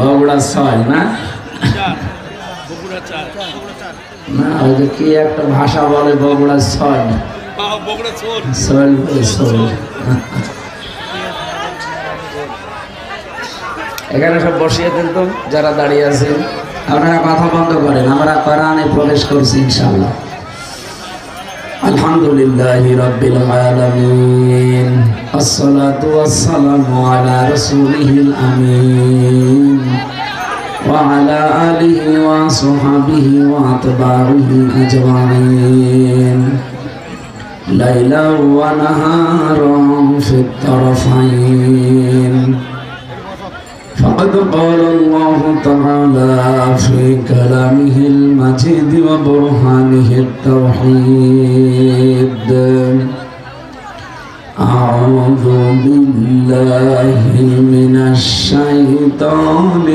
বগুড়া 6 না না, ওই যে কি একটা ভাষা বলে বগুড়া 6, এখানে সব বসিয়ে দেন তো যারা দাঁড়িয়ে আছেন। আপনারা কথা বন্ধ করেন, আমরা কোরআনে প্রবেশ করছি ইনশাআল্লাহ। আলহামদুলিল্লাহি রাব্বিল আলামিন, আসসালাতু ওয়াসসালামু আলা রাসূলিহিল আমিন ওয়া আলা আলিহি ওয়া সাহবিহি ওয়া আতবাইহি আজমাইন, লাইলা ওয়া নাহারান ফিত তারফাইন। فقد قال الله تعالى في كلامه المجيد وبرهانه التوحيد: أعوذ بالله من الشيطان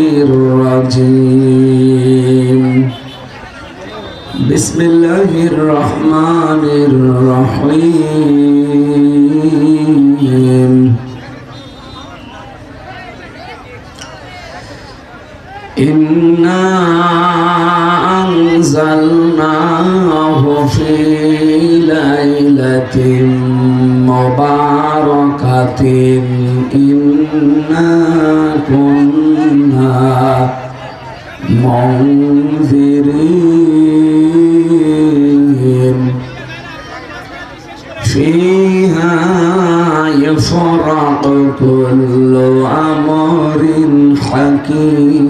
الرجيم، بسم الله الرحمن الرحيم. إنا أنزلناه في ليلة مباركة إنا كنا منذرين فيها يفرق كل أمر حكيم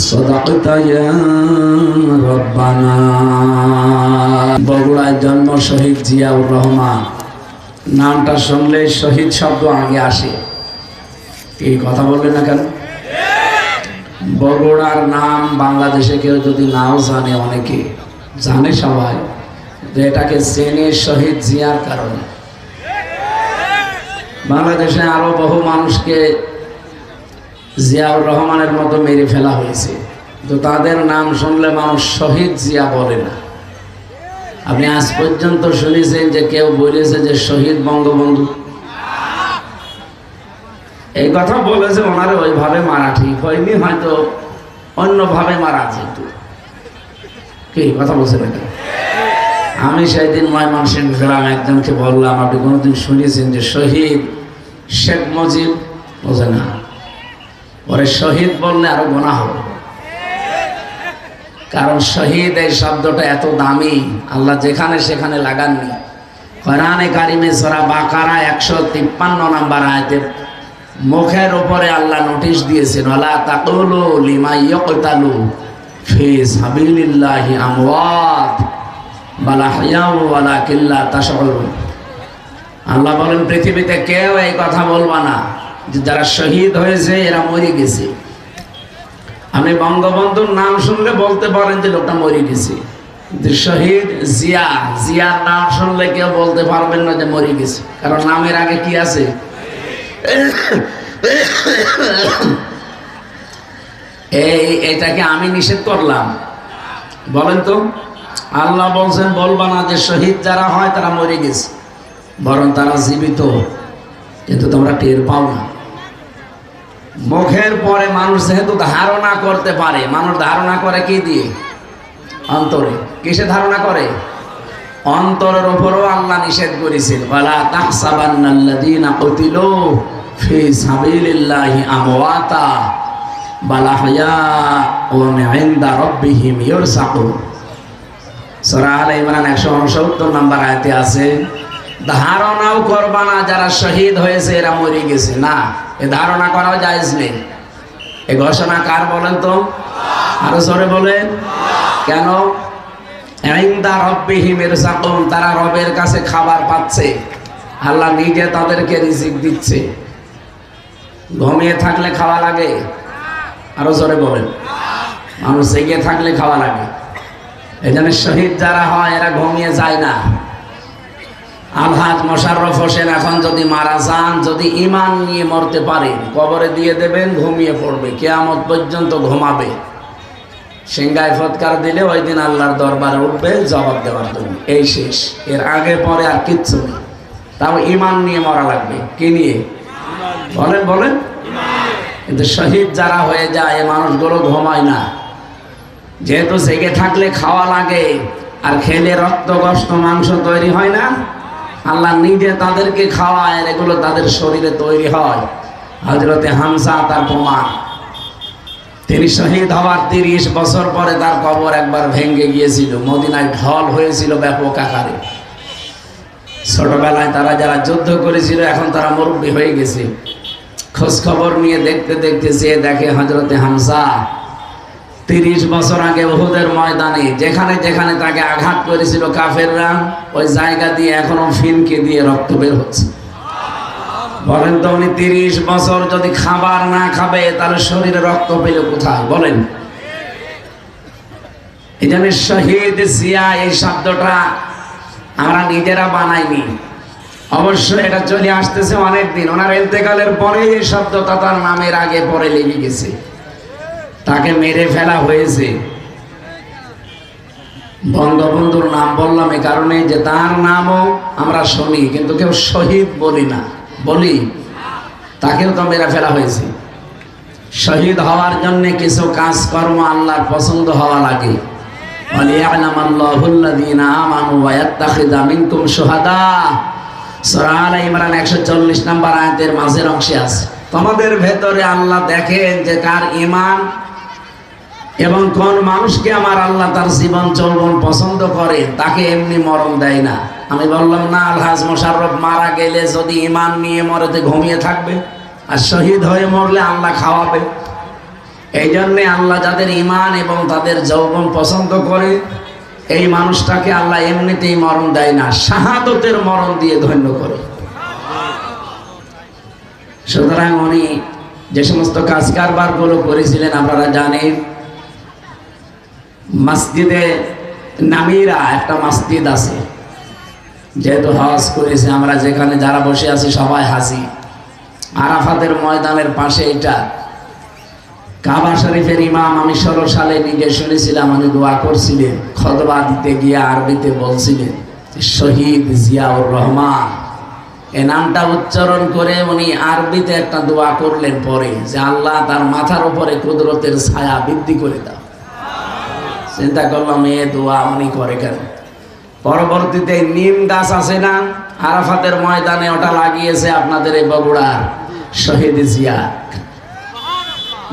صدقت يا ربنا. বগুড়ায় জন্ম শহীদ জিয়াউর রহমান। নামটা শুনলে শহীদ শব্দ আগে আসে। এই কথা বললেন না কেন? বগুড়ার নাম বাংলাদেশে কেউ যদি নাও জানে, অনেকে জানে, সবাই এটাকে চেনে শহীদ জিয়ার কারণে। বাংলাদেশে আরো বহু মানুষকে জিয়াউর রহমানের মতো মেরে ফেলা হয়েছে, তো তাদের নাম শুনলে মানুষ শহীদ জিয়া বলে না। আপনি আজ পর্যন্ত শুনেছেন যে কেউ বলেছে যে শহীদ বঙ্গবন্ধু? এই কথা বলেছে ওনারে ওইভাবে মারা ঠিক হয়নি, হয়তো অন্যভাবে মারা যেত। কি কথা বলছে না? আমি সেই দিন ময়মনসিংহ গ্রাম একজনকে বললাম, আপনি কোনোদিন শুনেছেন যে শহীদ শেখ মুজিব? বোঝে না। ওরে শহীদ বললে আরো গোনা হবে, কারণ শহীদ এই শব্দটা এত দামি, আল্লাহ যেখানে সেখানে লাগাননি। কোরআনে কারিমে সূরা বাকারা 153 নম্বর আয়াতে মুখের উপরে আল্লাহ নোটিশ দিয়েছেন, ওয়ালা তাকুলু লিমা ইয়াকতালু ফি সাবিলিল্লাহি আমওয়াত বাল আহইয়াউ ওয়ালাকিন লা তাশউরুন। আল্লাহ বলেন পৃথিবীতে কেউ এই কথা বলবা না যে যারা শহীদ হয়েছে এরা মরে গেছে। আপনি বঙ্গবন্ধুর নাম শুনলে বলতে পারেন যে লোকটা মরে গেছে, কিন্তু শহীদ জিয়া, জিয়ার নাম শুনলে কেউ বলতে পারবেন না যে মরে গেছে, কারণ নামের আগে কি আছে? এটাকে আমি নিষেধ করলাম? বলেন তো। আল্লাহ বলছেন বলবা না যে শহীদ যারা হয় তারা মরে গেছে, বরং তারা জীবিত, কিন্তু তোমরা টের পাও না। মুখের পরে মানুষ যেহেতু ধারণা করতে পারে, মানুষ ধারণা করে কি দিয়ে? অন্তরে। কিসে ধারণা করে? অন্তরের উপরও আল্লাহ নিষেধ করেছেন, ওয়ালা তাহসাবান্নাল্লাযীনা কুতিলু ফি সাবিলিল্লাহি আমওয়াতা বাল আহইয়াউন ইনদা রাব্বিহিম ইরযাকুন। সূরা আলে ইমরান 169 নম্বর আয়াতে আছে, ধারণাও করবা না যারা শহীদ হয়েছে এরা মরে গেছে। না, এ ধারণা করাও জায়েজ নেই। এ ঘোষণা কার বলেন তো? আরো জোরে বলেন। কেন? ইনদা রাব্বিহিম ইরযাকুন, তারা রবের কাছে খাবার পাচ্ছে, আল্লাহ নিজে তাদেরকে রিজিক দিচ্ছে। ঘুমিয়ে থাকলে খাওয়া লাগে? আরো জোরে বলেন। মানুষ জেগে থাকলে খাওয়া লাগে। এই জন্য শহীদ যারা হয় এরা ঘুমিয়ে যায় না। আলহাজ মোশাররফ হোসেন এখন যদি মারা যান, যদি ঈমান নিয়ে মরতে পারে, কবরে দিয়ে দেবেন, ঘুমিয়ে পড়বে, কিয়ামত পর্যন্ত ঘুমাবে। সিংহায় ফৎকার দিলে ওই দিন আল্লাহর দরবারে উঠবে জবাব দেওয়ার জন্য। এই শেষ, এর আগে পরে আর কিচ্ছু নেই। তাও ঈমান নিয়ে মরা লাগবে। কি নিয়ে? বলেন বলেন। কিন্তু শহীদ যারা হয়ে যায় এ মানুষগুলো ঘুমায় না, যেহেতু জেগে থাকলে খাওয়া লাগে, আর খেলে রক্ত গোশত মাংস তৈরি হয় না, আল্লাহ নিজে তাদেরকে খাওয়ায়, এগুলো তাদের শরীরে তৈরি হয়। হযরতে হামজা তার প্রমাণ। তিনি শহীদ হওয়ার 30 বছর পরে তার কবর একবার ভেঙে গিয়েছিল, মদিনায় ঢল হয়েছিল ব্যাপক আকারে। ছোটবেলায় তারা যারা যুদ্ধ করেছিল এখন তারা মুরব্বী হয়ে গেছে, খোঁজ খবর নিয়ে দেখতে দেখতে যেয়ে দেখে হযরতে হামজা 30 বছর আগে উহুদের ময়দানে যেখানে যেখানে তাকে আঘাত করেছিল কাফেররা, ওই জায়গা দিয়ে এখনো ফিনকে দিয়ে রক্ত বের হচ্ছে। বলেন তো, উনি 30 বছর যদি খাবার না খাবে তাহলে শরীরে রক্ত পেলে কোথায়? বলেন। এই জন্য শহীদ জিয়া এই শব্দটা আমরা নিজেরা বানাইনি, অবশ্যই এটা চলে আসতেছে অনেক দিন। ওনার ইন্তেকালের পরে এই শব্দটা তার নামের আগে পরে লেগে গেছে, তাকে মেরে ফেলা হয়েছে। বঙ্গবন্ধুর নাম বললাম এ কারণে যে তার নামও আমরা শুনি কিন্তু কেউ শহীদ বলি না, বলি তাকেও তো মেরে ফেলা হয়েছে। শহীদ হওয়ার জন্য কিছু কাজকর্ম আল্লাহর পছন্দ হওয়া লাগে। ওয়ালিয়ালামাল্লাহুল্লাযীনা আমানু ওয়া ইয়াত্তাখিযা মিনকুম শুহাদা, সূরা আলে ইমরান 140 নম্বর আয়াতের মাঝের অংশে আছে। তোমাদের ভেতরে আল্লাহ দেখেন যে কার ঈমান এবং কোন মানুষকে আমার আল্লাহ তার জীবন যৌবন পছন্দ করে, তাকে এমনি মরণ দেয় না। আমি বললাম না, আলহাজ মোশাররফ মারা গেলে যদি ঈমান নিয়ে মরেতে ঘুমিয়ে থাকবে, আর শহীদ হয়ে মরলে আল্লাহ খাওয়াবে। এই জন্যে আল্লাহ যাদের ঈমান এবং তাদের যৌবন পছন্দ করে এই মানুষটাকে আল্লাহ এমনিতেই মরণ দেয় না, শাহাদতের মরণ দিয়ে ধন্য করে। সুতরাং উনি যে সমস্ত কাজ কারবার গুলো করেছিলেন আপনারা জানেন। মসজিদে নামিরা একটা মসজিদ আছে, যেহেতু হজ করেছে আমরা যেখানে যারা বসে আছি সবাই হাজি। আরাফাতের ময়দানের পাশে এটা কাবা শরীফের ইমাম। আমি 16 সালে নিজে শুনেছিলাম, উনি দোয়া করছিলেন, খুতবা দিতে গিয়ে আরবিতে বলছিলেন শহীদ জিয়াউর রহমান, এই নামটা উচ্চারণ করে উনি আরবিতে একটা দোয়া করলেন পরে যে আল্লাহ তার মাথার উপরে কুদরতের ছায়া বৃদ্ধি করে দাও। চিন্তা করলাম এ দোয়া উনি করে কেন। পরবর্তীতে নিম গাছ আছে না আরাফাতের ময়দানে, ওটা লাগিয়েছে আপনাদের এই বগুড়ার শহীদ জিয়া।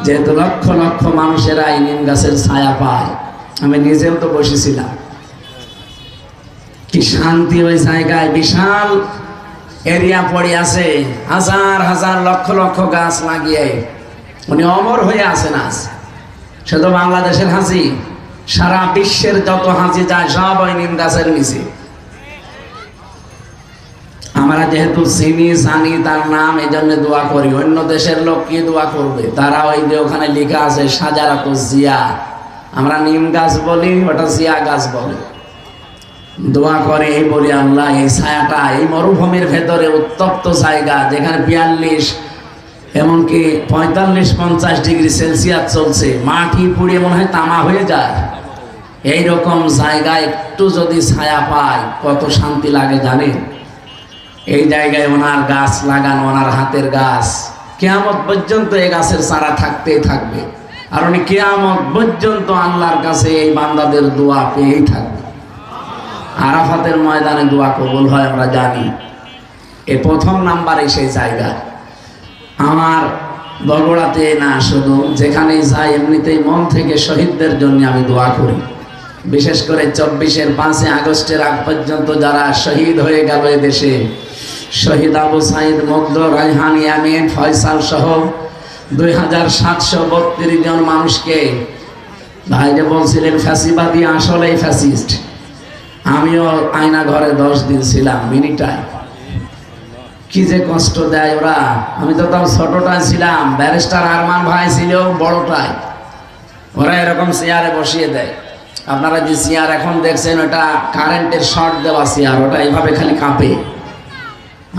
যেহেতু লক্ষ লক্ষ মানুষেরা এই নিম গাছের ছায়া পায়, আমি নিজেও তো বসেছিলাম, কি শান্তি ওই জায়গায়। বিশাল এরিয়া পড়ে আছে, হাজার হাজার লক্ষ লক্ষ গাছ লাগিয়ে উনি অমর হয়ে আছেন। আজ শুধু বাংলাদেশের হাজি, সারা বিশ্বের যত হাজি যায় সব ওই নিম গাছের নিচে। আমরা যেহেতু চিনি জানি তার নাম, এই জন্য দোয়া করি। অন্য দেশের লোক কি দোয়া করবে? তারা ওই যে ওখানে লেখা আছে সাজারাত জিয়া, আমরা নিম গাছ বলি, ওটা জিয়া গাছ বলে। দোয়া করে এই বলি আল্লাহ এই ছায়াটা, এই মরুভূমির ভেতরে উত্তপ্ত জায়গা যেখানে 42 এমনকি 45-50 ডিগ্রি সেলসিয়াস চলছে, মাটি পুড়িয়ে মনে হয় তামা হয়ে যায়, এইরকম জায়গায় একটু যদি ছায়া পায় কত শান্তি লাগে জানেন। এই জায়গায় ওনার গাছ লাগানো, ওনার হাতের গাছ, কিয়ামত পর্যন্ত এই গাছের চারা থাকতেই থাকবে। আর উনি কিয়ামত পর্যন্ত আল্লাহর কাছে এই বান্দাদের দোয়া পেয়েই থাকবে। আরাফাতের ময়দানে দোয়া কবুল হয় আমরা জানি। এই প্রথম নাম্বারে সেই জায়গা। আমার বগুড়াতে না, শুধু যেখানেই যাই এমনিতেই মন থেকে শহীদদের জন্য আমি দোয়া করি। বিশেষ করে 24-এর 5 আগস্টের আগ পর্যন্ত যারা শহীদ হয়ে গেল এদেশে, শহীদ আবু সাইদ, মুগ্ধ, রায়হান, ইয়ামিন, ফয়সাল সহ 2732 জন মানুষকে, ভাই যে বলছিলেন ফ্যাসিবাদী, আসলেই ফ্যাসিস্ট। আমিও আয়না ঘরে 10 দিন ছিলাম, মিনিটায়। কি যে কষ্ট দেয় ওরা। আমি তো তাও ছোটটায় ছিলাম, ব্যারিস্টার আরমান ভাই ছিল বড়টায়। ওরা এরকম চেয়ারে বসিয়ে দেয়। আপনারা যে চেয়ার এখন দেখছেন ওটা কারেন্টের শর্ট দেওয়া চেয়ার, ওটা এইভাবে খালি কাঁপে।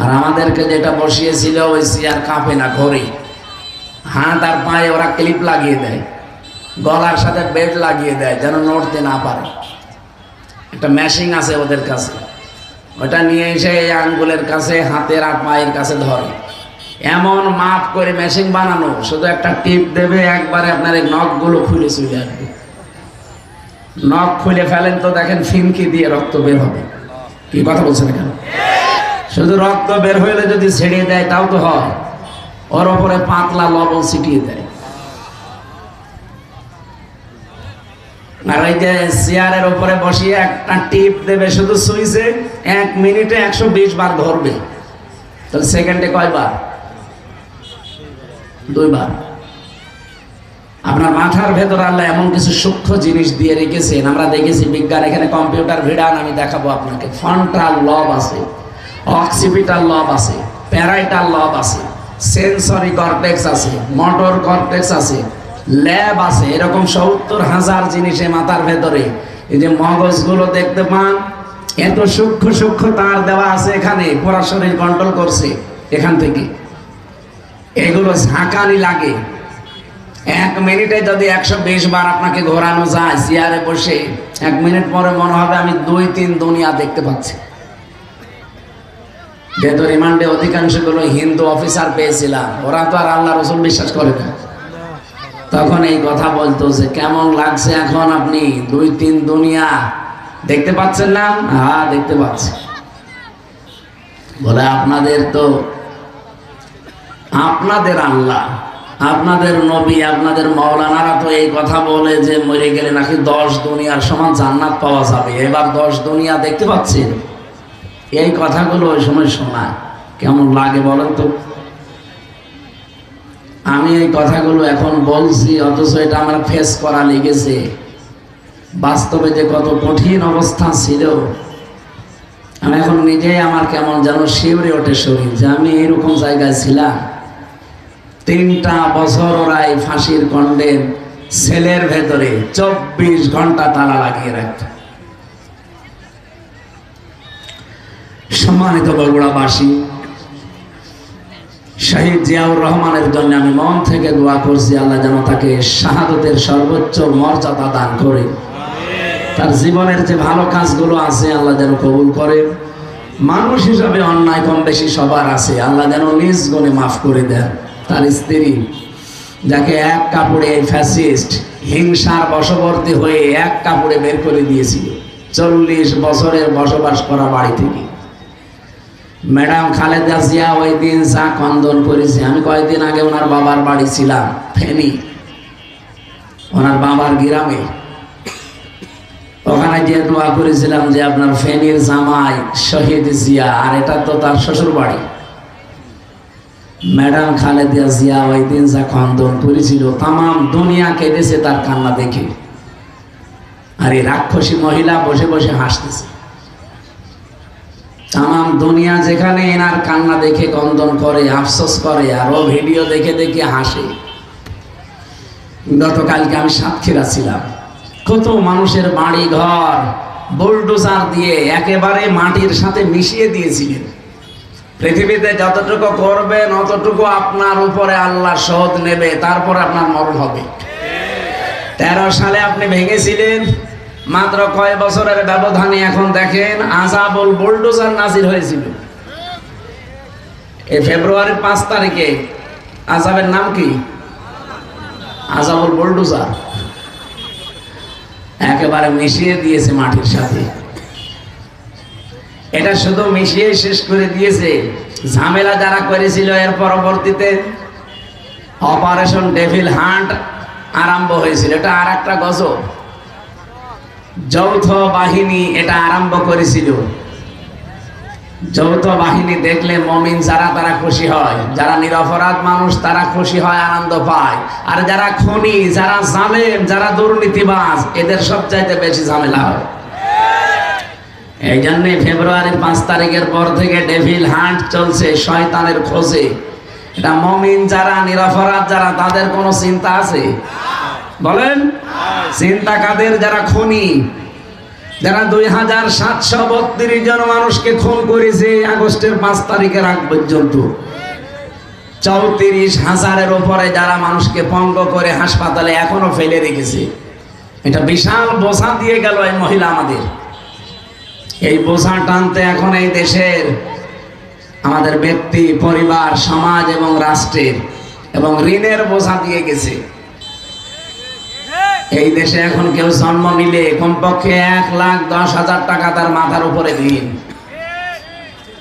আর আমাদেরকে যেটা বসিয়েছিল ওই চেয়ার কাঁপে না, ঘরে। হাত আর পায়ে ওরা ক্লিপ লাগিয়ে দেয়, গলার সাথে বেড লাগিয়ে দেয় যেন নড়তে না পারে। একটা মেশিন আছে ওদের কাছে, ওটা নিয়ে এসে এই আঙ্গুলের কাছে, হাতের আর পায়ের কাছে ধরে, এমন মাপ করে মেশিন বানানো, শুধু একটা টিপ দেবে, একবারে আপনার এই নখগুলো খুলে চলে আসবে। নখ খুলে ফেলেন তো দেখেন ফিনকি দিয়ে রক্ত বের হবে। কি কথা বলছেন কেন? শুধু রক্ত বের হইলে যদি ছেড়িয়ে দেয় তাও তো হয়, ওর ওপরে পাতলা লবণ ছিটিয়ে দেয়। আর ওই যে চেয়ারের উপরে বসিয়ে একটা টিপ দেবে শুধু সুইচে, 1 মিনিটে 120 বার ধরবে। তাহলে সেকেন্ডে কয়বার? 2 বার। আপনার মাথার ভেতর আল্লাহ এমন কিছু সূক্ষ্ম জিনিস দিয়ে রেখেছেন, আমরা দেখেছি বিজ্ঞান, এখানে কম্পিউটার ভিড়ান, আমি দেখাবো আপনাকে। ফ্রন্টাল লব আছে, অক্সিপিটাল লব আছে, প্যারাইটাল লব আছে, সেন্সরি কর্টেক্স আছে, মোটর কর্টেক্স আছে, ল্যাব আছে, এরকম 70,000 জিনিসে মাথার ভেতরে। এই যে মগজগুলো দেখতে পান, এত সূক্ষ্ম সূক্ষ্ম তার দেওয়া আছে এখানে, পুরা শরীর কন্ট্রোল করছে এখান থেকে। এগুলো ঝাঁকানি লাগে। 1 মিনিটে যদি 120 বার আপনাকে ঘোরানো যায় চেয়ারে বসে, 1 মিনিট পরে মনে হবে আমি 2-3 দুনিয়া দেখতে পাচ্ছি। যেহেতু রিমান্ডে অধিকাংশগুলো হিন্দু অফিসার পেয়েছিলাম, ওরা তো আর আল্লাহ রসুল বিশ্বাস করে না, তখন এই কথা বলতো যে কেমন লাগছে এখন আপনি 2-3 দুনিয়া দেখতে পাচ্ছেন না? হ্যাঁ দেখতে পাচ্ছি। বলে আপনাদের তো, আপনাদের আল্লাহ, আপনাদের নবী, আপনাদের মাওলানারা তো এই কথা বলে যে মরে গেলে নাকি 10 দুনিয়ার সমান জান্নাত পাওয়া যাবে, এবার 10 দুনিয়া দেখতে পাচ্ছেন। এই কথাগুলো ওই সময় শোনায়, কেমন লাগে বলেন তো? আমি এই কথাগুলো এখন বলছি, অথচ এটা আমার ফেস করা লেগেছে। বাস্তবে যে কত কঠিন অবস্থা ছিল, আমি এখন নিজেই আমার কেমন যেন শিউরে ওঠে শরীর, যে আমি এরকম জায়গায় ছিলাম। 3টা বছর ওরা এই ফাঁসির কন্ডেম সেলের ভেতরে 24 ঘন্টা তালা লাগিয়ে রাখত। সম্মানিত বগুড়াবাসী, শহীদ জিয়াউর রহমানের জন্য আমি মন থেকে দোয়া করছি, আল্লাহ যেন তাকে শাহাদতের সর্বোচ্চ মর্যাদা দান করে, তার জীবনের যে ভালো কাজগুলো আছে আল্লাহ যেন কবুল করে। মানুষ হিসাবে অন্যায় কম বেশি সবার আছে, আল্লাহ যেন নিজ গুণে মাফ করে দেন। তার স্ত্রী, যাকে এক কাপড়ে এই ফ্যাসিস্ট হিংসার বশবর্তী হয়ে এক কাপড়ে বের করে দিয়েছিল 40 বছরের বসবাস করা বাড়ি থেকে, ম্যাডাম খালেদা জিয়া ওই দিন যা কন্দন করেছে। আমি কয়েকদিন আগে ওনার বাবার বাড়ি ছিলাম, ফেনী, ওনার বাবার গ্রামে। ওখানে গিয়ে দোয়া করেছিলাম যে আপনার ফেনীর জামাই শহীদ জিয়া, আর এটা তো তার শ্বশুর বাড়ি। ম্যাডাম খালেদা জিয়া ওই দিন যা কন্দন করেছিল, তামাম দুনিয়া কেঁদেছে তার কান্না দেখে। আর এই রাক্ষসী মহিলা বসে বসে হাসতেছে। তামাম দুনিয়া যেখানে এনার কান্না দেখে কন্দন করে, আফসোস করে, আর ও ভিডিও দেখে দেখে হাসে। গতকালকে আমি সাতক্ষীরা ছিলাম, কত মানুষের বাড়ি ঘর বুলডোজার দিয়ে একেবারে মাটির সাথে মিশিয়ে দিয়েছিলেন। পৃথিবীতে যতটুকু করবেন অতটুকু আপনার উপরে আল্লাহ শোধ নেবে, তারপর আপনার মরণ হবে। 13 সালে আপনি ভেঙেছিলেন, মাত্র কয় বছরের ব্যবধানে এখন দেখেন আযাবুল বুলডোজার নাজির হয়েছিল। এই ফেব্রুয়ারির 5 তারিখে আযাবের নাম কি? আযাবুল বুলডোজার। একেবারে মিশিয়ে দিয়েছে মাটির সাথে। এটা শুধু মিশিয়ে শেষ করে দিয়েছে, ঝামেলা যারা করেছিল এর পরবর্তীতে অপারেশন ডেভিল হান্ট আরম্ভ হয়েছিল। এটা আর একটা গজব। যৌথ বাহিনী এটা আরম্ভ করেছিল। যৌথ বাহিনী দেখলে মুমিন যারা তারা খুশি হয়, যারা নিরপরাধ মানুষ তারা খুশি হয়, আনন্দ পায়। আর যারা খুনি, যারা জালেম, যারা দুর্নীতিবাজ, এদের সবচাইতে বেশি ঝামেলা হয়। এই জন্যে ফেব্রুয়ারির 5 তারিখের পর থেকে ডেভিল হান্ট চলছে, শয়তানের খোঁজে। এটা মুমিন যারা, নিরপরাধ যারা, তাদের কোনো চিন্তা আছে? বলেন, চিন্তা কাদের? যারা খুনি, যারা 2732 জন মানুষকে খুন করেছে আগস্টের 5 তারিখের আগ পর্যন্ত। 34,000-এর উপরে যারা মানুষকে পঙ্গ করে হাসপাতালে এখনো ফেলে রেখেছে। এটা বিশাল বোঝা দিয়ে গেল এই মহিলা আমাদের। এই বোঝা টানতে এখন এই দেশের আমাদের ব্যক্তি, পরিবার, সমাজ এবং রাষ্ট্রের এবং ঋণের বোঝা দিয়ে গেছে। এই দেশে এখন কেউ জন্ম নিলে কমপক্ষে 1,10,000 টাকা তার মাথার উপরে ঋণ।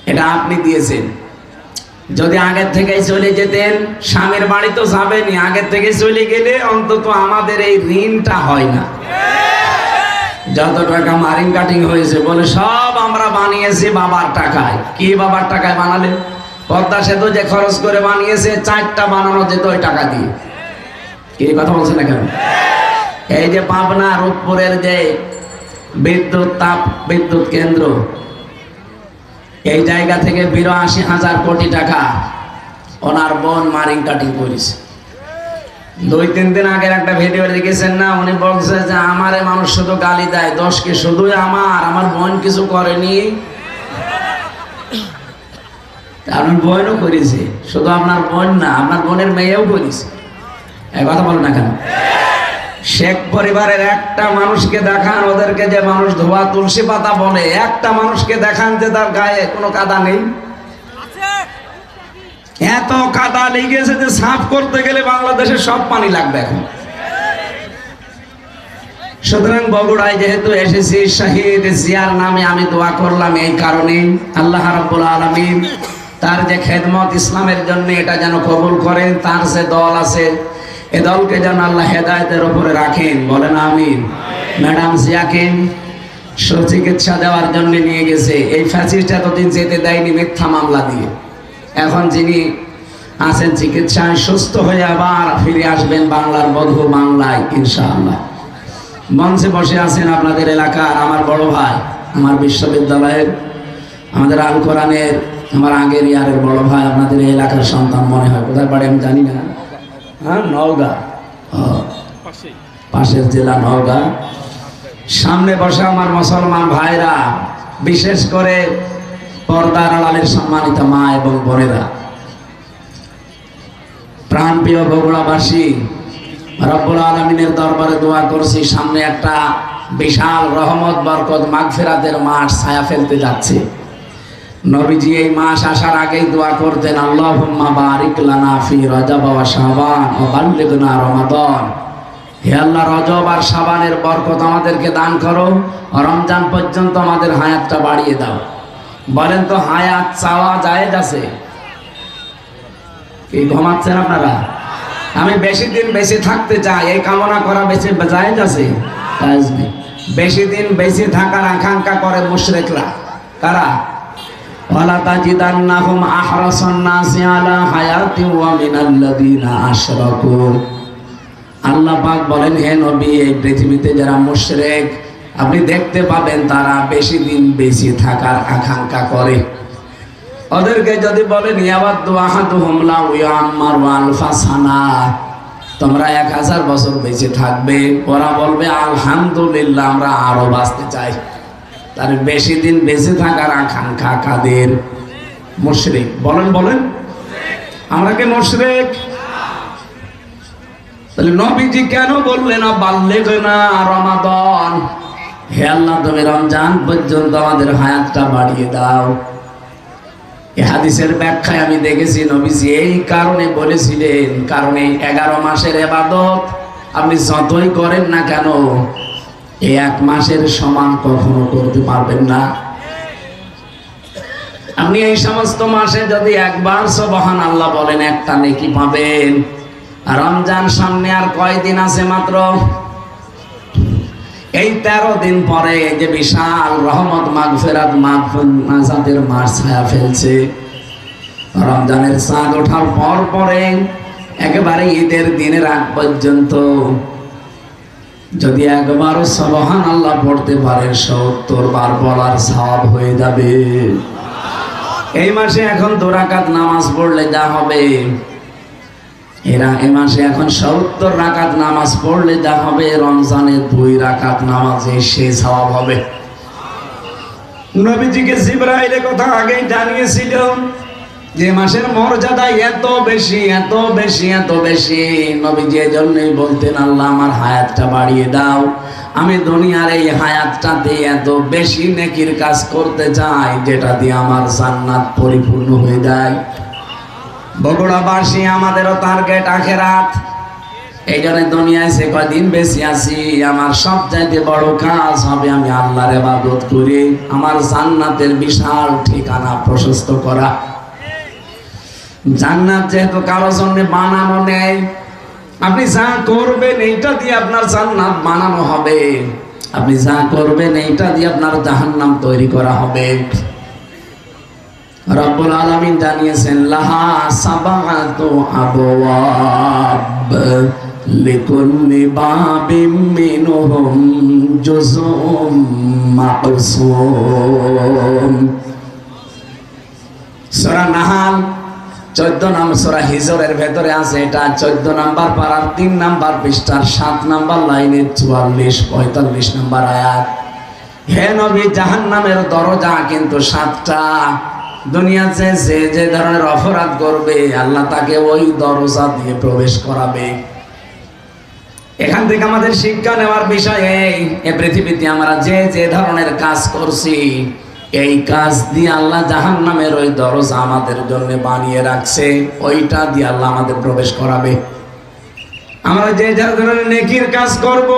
এটা আপনি দিয়েছেন। যদি আগের থেকে চলে যেতেন, স্বামীর বাড়ি তো যাবেনই, আগের থেকে চলে গেলে অন্তত আমাদের এই ঋণটা হয় না। যত টাকা মারিং কাটিং হয়েছে বলে সব আমরা বানিয়েছি বাবার টাকায়। কি বাবার টাকায় বানালেন? পদ্মা সেতু যে খরচ করে বানিয়েছে, 4টা বানানো যেত ওই টাকা দিয়ে। কি কথা বলছেন না কেন? এই যে পাবনা রূপপুরের যে বিদ্যুৎ কেন্দ্র, এই জায়গা থেকে 82,000 কোটি টাকা ওনার বোন মারিং কাটিং করেছে। 2-3 দিন আগের একটা ভিডিও দেখেছেন না? উনি বলছে যে আমারে মানুষ শুধু গালি দেয়, দোষ কি শুধু আমার বোন কিছু করেনি? আপনার বোনও করেছে, শুধু আপনার বোন না, আপনার বোনের মেয়েও করেছে। এই কথা বলো না কেন? শেখ পরিবারের একটা মানুষকে দেখান, ওদেরকে যে মানুষ ধোয়া তুলসী পাতা বলে, একটা মানুষকে দেখান যে তার গায়ে কোনো কাদা নেই। এত কাদা লেগেছে যে সাফ করতে গেলে বাংলাদেশের সব পানি লাগবে এখন। সুতরাং বগুড়ায় যেহেতু এসেছি, শহীদ জিয়ার নামে আমি দোয়া করলাম এই কারণে, আল্লাহ রাব্বুল আলামিন তার যে খেদমত ইসলামের জন্য এটা যেন কবুল করেন। তার যে দল আছে, এ দলকে যেন আল্লাহ হেদায়েতের উপরে রাখেন, বলেন আমিন। ম্যাডাম জিয়াকে সুচিকিৎসা দেওয়ার জন্য নিয়ে গেছে, এই ফ্যাসিস্ট এতদিন যেতে দেয়নি মিথ্যা মামলা দিয়ে। এখন যিনি আছেন চিকিৎসায়, সুস্থ হয়ে আবার ফিরে আসবেন বাংলার বধূ বাংলায় ইনশাআল্লাহ। মঞ্চে বসে আছেন আপনাদের এলাকার আমার বড় ভাই, আমার বিশ্ববিদ্যালয়ের, আমাদের আল কোরআনের, আমার আগের ইয়ারের বড় ভাই, আপনাদের এই এলাকার সন্তান মনে হয়। কোথায় বাড়ি আমি জানি না। হ্যাঁ, নওগাঁ, পাশের জেলা নওগাঁ। সামনে বসে আমার মুসলমান ভাইরা, বিশেষ করে পর্দার আড়ালের সম্মানিত মা এবং বোনেরা, প্রাণপ্রিয় বগুড়াবাসী, রব্বুল আলামিনের দরবারে দোয়া করছি, সামনে একটা বিশাল রহমত, বরকত, মাগফিরাতের মাস ছায়া ফেলতে যাচ্ছে। নবীজি এই মাস আসার আগেই দোয়া করতেন, আল্লাহুম্মা বারিক লানা ফি রজব ওয়া শাবান ওয়া বাল্লিগনা রমাদান। হে আল্লাহ, রজব আর শাবানের বরকত আমাদেরকে দান করো, রমজান পর্যন্ত আমাদের হায়াতটা বাড়িয়ে দাও। বলেন তো, হায়াত চাওয়া জায়েজ আছে? কি ঘুমাচ্ছেন আপনারা? আমি বেশি দিন বেঁচে থাকতে চাই, এই কামনা করা বেশি জায়েজ আছে? জায়েজ নেই। বেশি দিন বেঁচে থাকার আকাঙ্ক্ষা করে মুশরিকরা। কারা? ওয়ালা তাজিদান্নাহুম আহরাসান নাসি আলা হায়াতিন ওয়া মিনাল্লাযিনা আশরাকু। আল্লাহ পাক বলেন, হে নবী, এই পৃথিবীতে যারা মুশরিক আপনি দেখতে পাবেন তারা বেশি দিন বেঁচে থাকার আকাঙ্ক্ষা করে। ওদেরকে যদি বলেন ইয়াওয়াদু আহাদুহুম লাউ ইয়াম্মারু আলফা সানা, তোমরা 1000 বছর বেঁচে থাকবে, ওরা বলবে আলহামদুলিল্লাহ, আমরা আরো বাঁচতে চাই। তার বেশি দিন বেঁচে থাকার আকাঙ্ক্ষা কাদের? মুশরিক। বলেন বলেন, আমরা কি মুশরিক? তাহলে নবীজি কেন বললেন বাল্লিগনা রমাদান? হে আল্লাহ, তুমি রমজান পর্যন্ত আমাদের হায়াতটা বাড়িয়ে দাও। এই হাদিসের ব্যাখ্যায় আমি দেখেছি নবীজি এই কারণে বলেছিলেন, কারণ এই 11 মাসের ইবাদত আপনি যতই করেন না কেন, এই 1 মাসের সমান কখনো করতে পারবেন না। আপনি এই সমস্ত মাসে যদি একবার সুবহানাল্লাহ বলেন, একটা নেকি পাবেন। আর রমজান সামনে আর কয়দিন আছে? মাত্র এই 13 দিন পরে যে বিশাল রহমত, মাগফিরাত, নাজাতের মাস ছায়া ফেলছে। রমজানের চাঁদ ওঠার পর পরে একেবারে ঈদের দিনের আগ পর্যন্ত যদি একবার সুবহানাল্লাহ পড়তে পারেন, 70 বার বলার সওয়াব হয়ে যাবে। এই মাসে এখন 2 রাকাত নামাজ পড়লে যা হবে, এই মাসে এখন 70 রাকাত নামাজ পড়লে যা হবে, রমজানে 2 রাকাত নামাজে সে সওয়াব হবে। নবীজিকে জিবরাইল কথা আগেই জানিয়েছিল, যে মাসের মর্যাদা এত বেশি, এত বেশি, এত বেশি, নবীজি এজন্যই বলতেন, আল্লাহ আমার হায়াতটা বাড়িয়ে দাও, আমি দুনিয়ার এই হায়াতটাতে এত বেশি নেকির কাজ করতে চাই যেটা দিয়ে আমার জান্নাত পরিপূর্ণ হয়ে যায়। বগুড়াবাসী আমাদেরও টার্গেট আখিরাত। এই জন্য দুনিয়ায় সে কয়দিন বেশি আছি, আমার সবচাইতে বড় কাজ হবে আমি আল্লাহর ইবাদত করে আমার জান্নাতের বিশাল ঠিকানা প্রশস্ত করা। জান্নাত যেহেতু কারো জন্য বানানো নেই, আপনি যা করবেন এইটা দিয়ে আপনার জান্নাত বানানো হবে, আপনি যা করবেন এইটা দিয়ে আপনার জাহান্নাম তৈরি করা হবে। রব্বুল আলামিন জানিয়েছেন, লাহা সাবাতু আবওয়াব লিকুল্লি বাবিম মিনহুম জুজুম মাকসুম। সূরা নাহাল 14 নম্বর, সূরা হিজরের ভেতরে আছে এটা, 14 নম্বর পারার 3 নম্বর পৃষ্ঠার 7 নম্বর লাইনে 44 45 নম্বর আয়াত। হে নবী, জাহান্নামের দরজা কিন্তু 7টা। দুনিয়াতে যে ধরনের অপরাধ করবে আল্লাহ তাকে ওই দরজা দিয়ে প্রবেশ করাবে। এখান থেকে আমাদের শিক্ষা নেওয়ার বিষয় এই পৃথিবীতে আমরা যে ধরনের কাজ করছি, এই কাজ দিয়ে আল্লাহ জাহান্নামের ওই দরজা আমাদের জন্য বানিয়ে রাখছে, ওইটা দিয়ে আল্লাহ আমাদের প্রবেশ করাবে। আমরা যে ধরনের নেকির কাজ করব,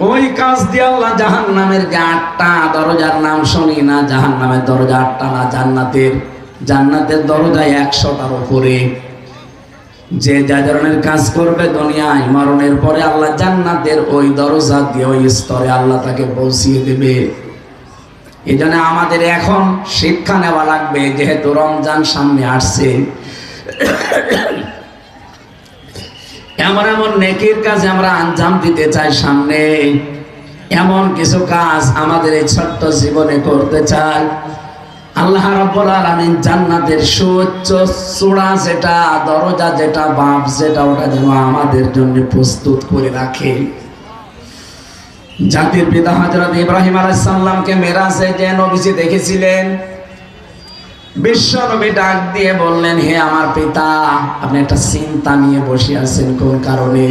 ওই কাজ দিয়ে আল্লাহ জাহান্নামের যে 8টা দরজার নাম শুনি না, জাহান্নামের দরজা 8টা না, জান্নাতের দরজা 100টার উপরে। যে ধরনের কাজ করবে দুনিয়ায়, মরণের পরে আল্লাহ জান্নাতের ওই দরজা দিয়ে ওই স্তরে আল্লাহ তাকে পৌঁছিয়ে দেবে। এই জন্য আমাদের এখন শিক্ষা নেওয়া লাগবে, যেহেতু রমজান সামনে আসছে, এমন এমন নেকির কাজে আমরা আঞ্জাম দিতে চাই সামনে, এমন কিছু কাজ আমাদের এই ছোট্ট জীবনে করতে চাই। আল্লাহ রাব্বুল আলামিন জান্নাতের সুউচ্চ চূড়া যেটা, দরজা যেটা, বাপ যেটা, ওটা যেন আমাদের জন্য প্রস্তুত করে রাখে। জাতির পিতা হযরত ইব্রাহিম আলাইহিস সালামকে মেরাজে যে নবীজি দেখেছিলেন, বিশ্ব নবী ডাক দিয়ে বললেন, হে আমার পিতা, আপনি একটা চিন্তা নিয়ে বসে আছেন, কোন কারণে?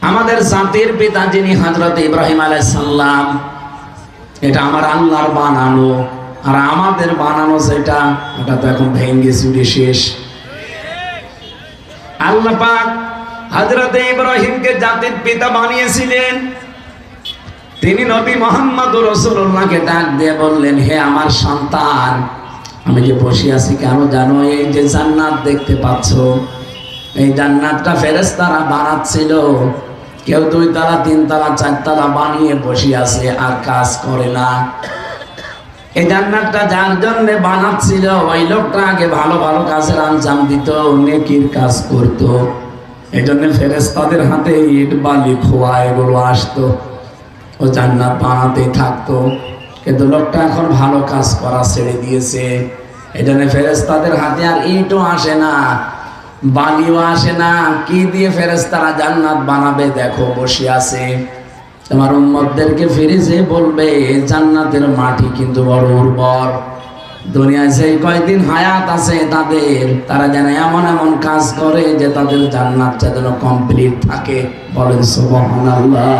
আমাদের জাতির পিতা যিনি হযরত ইব্রাহিম আলাইহিস সালাম, এটা আমার আল্লাহর বানানো, আর আমাদের বানানো যেটা, ওটা তো এখন ভেঙে চুরে শেষ। আল্লাহ পাক হযরত ইব্রাহিমকে জাতির পিতা বানিয়েছিলেন। তিনি নবী মুহাম্মদুর রাসূলুল্লাহকে ডাক দিয়ে বললেন, হে আমার সন্তান, আমি যে বসে আছি কেন জানো? এই যে জান্নাত দেখতে পাচ্ছ, এই জান্নাতটা ফেরেশতারা বানাচ্ছিল। কেউ 2 তলা 3 তলা 4 তলা বানিয়ে বসে আছে আর কাজ করে না। এই জান্নাতটা যার জন্য বানাচ্ছিল, ওই লোকটা আগে ভালো ভালো কাজের আঞ্জাম দিত, নেকির কাজ করত। এই জন্য ফেরেশতাদের হাতে ইট বালি খোয়া এগুলো আসতো, ও জান্নাত বানাতেই থাকতো। কিন্তু লোকটা এখন ভালো কাজ করা ছেড়ে দিয়েছে, এই জন্য ফেরেশতাদের হাতে আর ইটও আসে না, বালিও আসে না। কি দিয়ে ফেরেশতারা জান্নাত বানাবে? দেখো বসে আছে। তোমার উম্মতদেরকে ফিরে যে বলবে, জান্নাতের মাটি কিন্তু বড় উর্বর। দুনিয়ায় সেই কয়দিন হায়াত আছে তাদের, তারা যেন এমন এমন কাজ করে যে তাদের জান্নাতটা যেন কমপ্লিট থাকে। বলেন সুবহানাল্লাহ।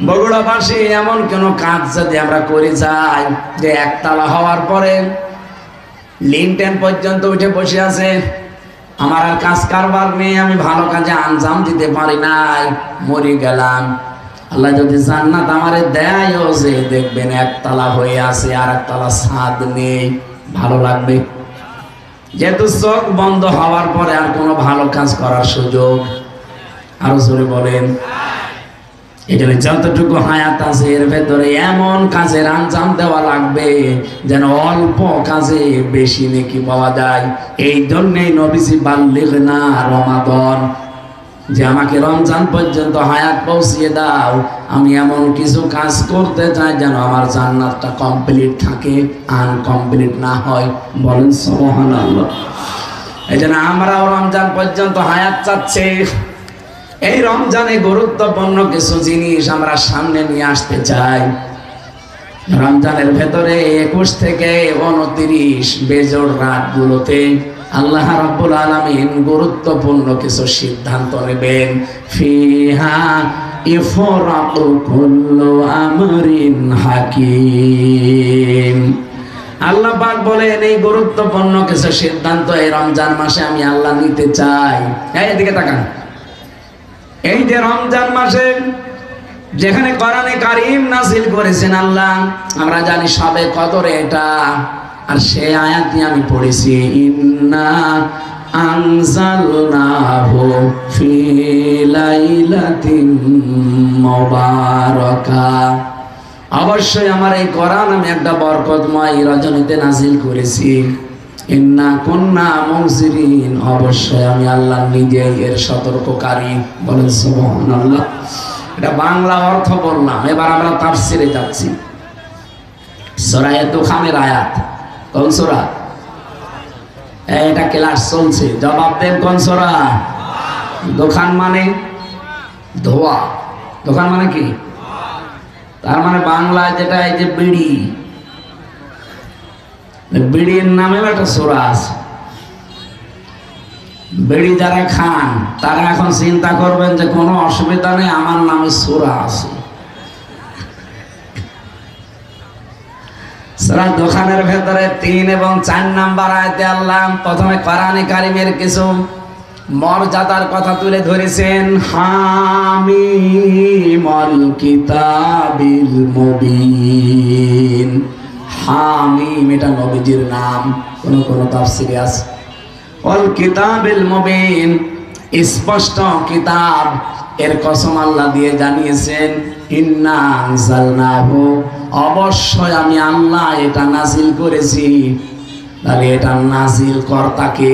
বগুড়াবাসী, এমন কোন কাজ যদি আমরা করে যাই যে একতলা হওয়ার পরে লিনটেন পর্যন্ত উঠে বসে আছে, আমার আর কাজ কারবার নেই, আমি ভালো কাজে আঞ্জাম দিতে পারি নাই, মরে গেলাম। আল্লাহ যদি জান্নাত আমারে দেয়ও, যে দেখবেন একতলা হয়ে আছে আর একতলা ছাদ নেই, ভালো লাগবে? যেহেতু চোখ বন্ধ হওয়ার পরে আর কোনো ভালো কাজ করার সুযোগ, আরো জোরে বলেন। এই জন্য যতটুকু হায়াত আছে এর ভেতরে এমন কাজের আঞ্জাম দেওয়া লাগবে যেন অল্প কাজে বেশি নেকি পাওয়া যায়। এই জন্যই নবীজি বাল্লিগনা রমাদান, যে আমাকে রমজান পর্যন্ত হায়াত পৌঁছিয়ে দাও, আমি এমন কিছু কাজ করতে চাই যেন আমার জান্নাতটা কমপ্লিট থাকে, আনকমপ্লিট না হয়। বলেন সুবহানাল্লাহ। এই জন্য আমরাও রমজান পর্যন্ত হায়াত চাচ্ছি। এই রমজানে গুরুত্বপূর্ণ কিছু জিনিস আমরা সামনে নিয়ে আসতে চাই। রমজানের ভেতরে 21 থেকে 29 বেজোড় রাতগুলোতে আল্লাহ রাব্বুল আলামিন গুরুত্বপূর্ণ কিছু সিদ্ধান্ত নেবেন। ফিহা ইফরাকু কুল্লু আমরিন হাকিম। আল্লাহ পাক বলেন এই গুরুত্বপূর্ণ কিছু সিদ্ধান্ত এই রমজান মাসে আমি আল্লাহ নিতে চাই। এদিকে তাকান। এই যে রমজান মাসে যেখানে কোরআনে কারীম নাযিল করেছেন আল্লাহ, আমরা জানি সবে কদরে এটা, আর সেই আয়াতটি আমি পড়েছি, ইন্না আনজালনাহু ফি লাইলাতিন মুবারাকাহ। অবশ্যই আমার এই কোরআন আমি একটা বরকতময় রজনীতে নাযিল করেছি। ইন্না কুন্না মুনজিরিন, অবশ্যই আমি আল্লাহ নিজেই এর সতর্ককারী। বলেন সুবহানাল্লাহ। এটা বাংলা অর্থ বললাম, এবার আমরা তাফসিরে যাচ্ছি। সূরা দুখানের আয়াত। কোন সূরা? এটা ক্লাস চলছে, জবাব দেন কোন সূরা? দোকান মানে ধোয়া। দোকান মানে কি? তার মানে বাংলা যেটা, এই যে বিড়ি, বিড়ির নামে একটা সূরা আছে। বিড়ি যারা খান তারা এখন চিন্তা করবেন যে কোনো অসুবিধা নেই, আমার নামে সূরা আছে। সূরা দোকানের ভেতরে 3 এবং 4 নাম্বার আয়াতে আল্লাহ প্রথমে কোরআনে কারীমের কিছু মর্যাদার কথা তুলে ধরেছেন। হামিমুল কিতাবিল মুবিন। হামিম এটা নবীজির নাম, কোন তাফসীরে আছে। ওয়াল কিতাবিল মুবিন, স্পষ্ট কিতাব, এর কসম আল্লাহ দিয়ে জানিয়েছেন ইন্না আনজালনাহু, অবশ্যই আমি আল্লাহ এটা নাযিল করেছি। তাহলে এটা নাযিল কর্তাকে